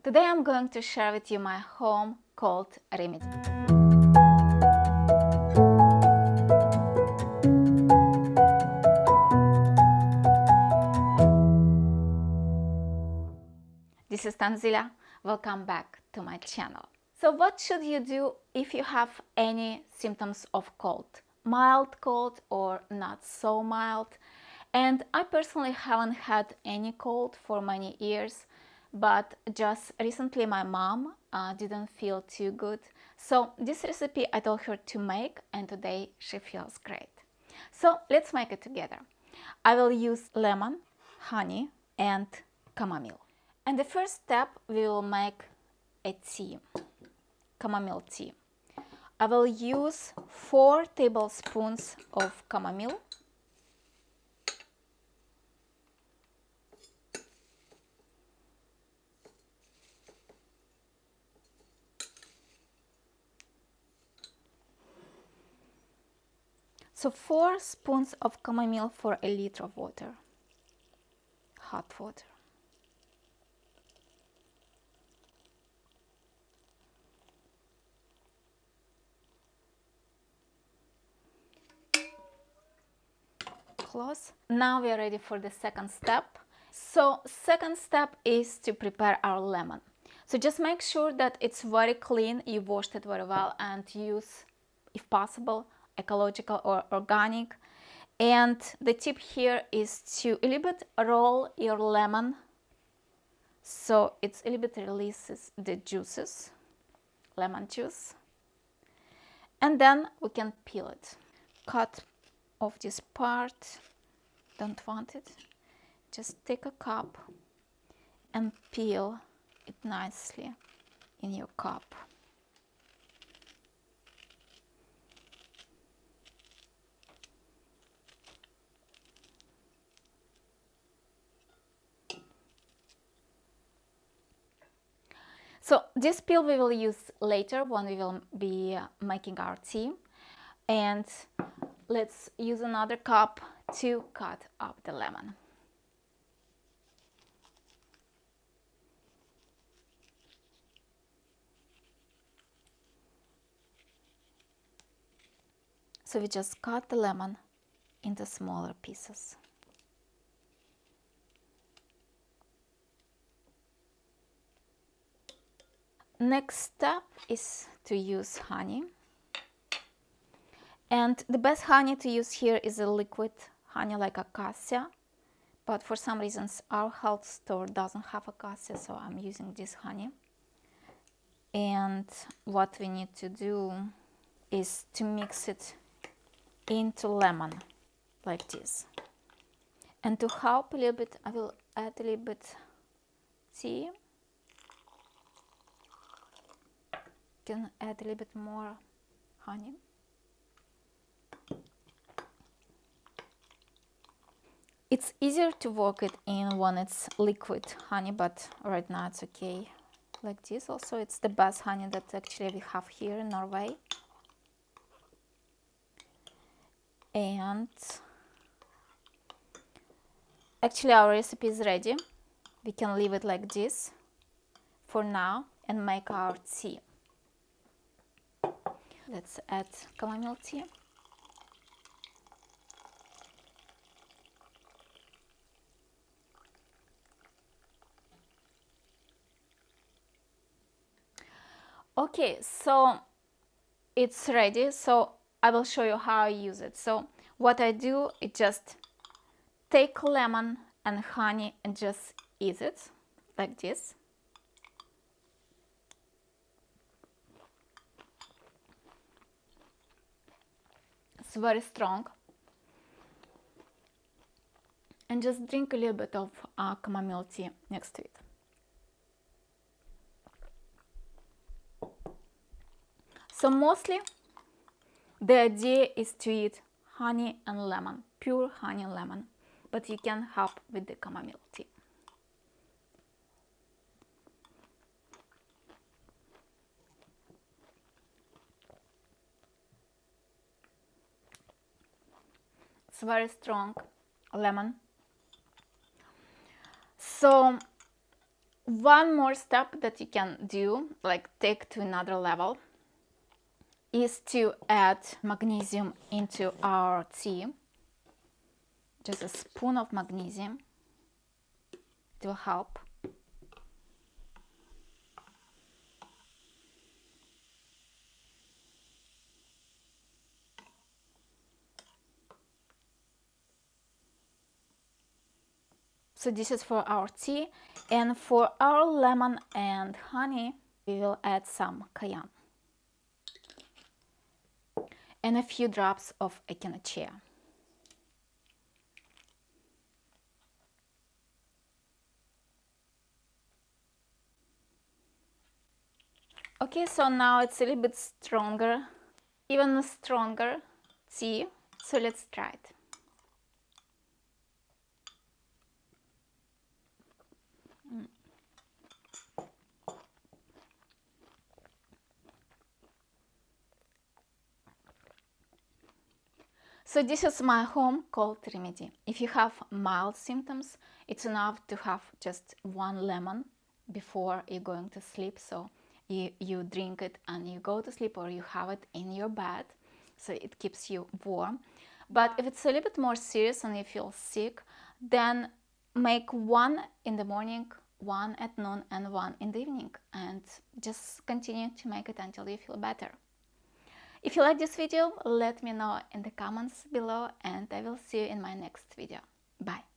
Today I'm going to share with you my home cold remedy. This is Tanzila. Welcome back to my channel. So what should you do if you have any symptoms of cold? Mild cold or not so mild? And I personally haven't had any cold for many years, but just recently my mom didn't feel too good. So this recipe I told her to make, and today she feels great. So let's make it together. I will use lemon, honey and chamomile. And the first step, we will make a tea, chamomile tea. I will use 4 tablespoons of chamomile, so 4 spoons of chamomile for a liter of water, hot water. Close. Now we are ready for the second step. So second step is to prepare our lemon. So just make sure that it's very clean, you washed it very well, and use, if possible, ecological or organic. And the tip here is to a little bit roll your lemon so it's a little bit releases the juices, lemon juice. And then we can peel it. Cut off this part, don't want it. Just take a cup and peel it nicely in your cup. So this peel we will use later when we will be making our tea. And let's use another cup to cut up the lemon. So we just cut the lemon into smaller pieces. Next step is to use honey. And the best honey to use here is a liquid honey like acacia. But for some reasons our health store doesn't have acacia, so I'm using this honey. And what we need to do is to mix it into lemon like this. And to help a little bit, I will add a little bit tea. Can add a little bit more honey. It's easier to work it in when it's liquid honey, but right now it's okay like this. Also, it's the best honey that actually we have here in Norway. And actually our recipe is ready. We can leave it like this for now and make our tea. Let's add chamomile tea. Okay, so it's ready. So I will show you how I use it. So what I do is just take lemon and honey and just eat it like this. It's very strong. And just drink a little bit of chamomile tea next to it. So mostly the idea is to eat honey and lemon, pure honey and lemon, but you can help with the chamomile tea. It's very strong lemon. So One more step that you can do, like take to another level, is to add magnesium into our tea. Just a spoon of magnesium. It will help. So this is for our tea, and for our lemon and honey, we will add some cayenne and a few drops of echinacea. Okay, so now it's a little bit stronger, even stronger tea. So let's try it. So this is my home cold remedy. If you have mild symptoms, it's enough to have just one lemon before you're going to sleep. So you drink it and you go to sleep, or you have it in your bed, so it keeps you warm. But if it's a little bit more serious and you feel sick, then make one in the morning, one at noon, and one in the evening, and just continue to make it until you feel better. If you like this video, let me know in the comments below, and I will see you in my next video. Bye!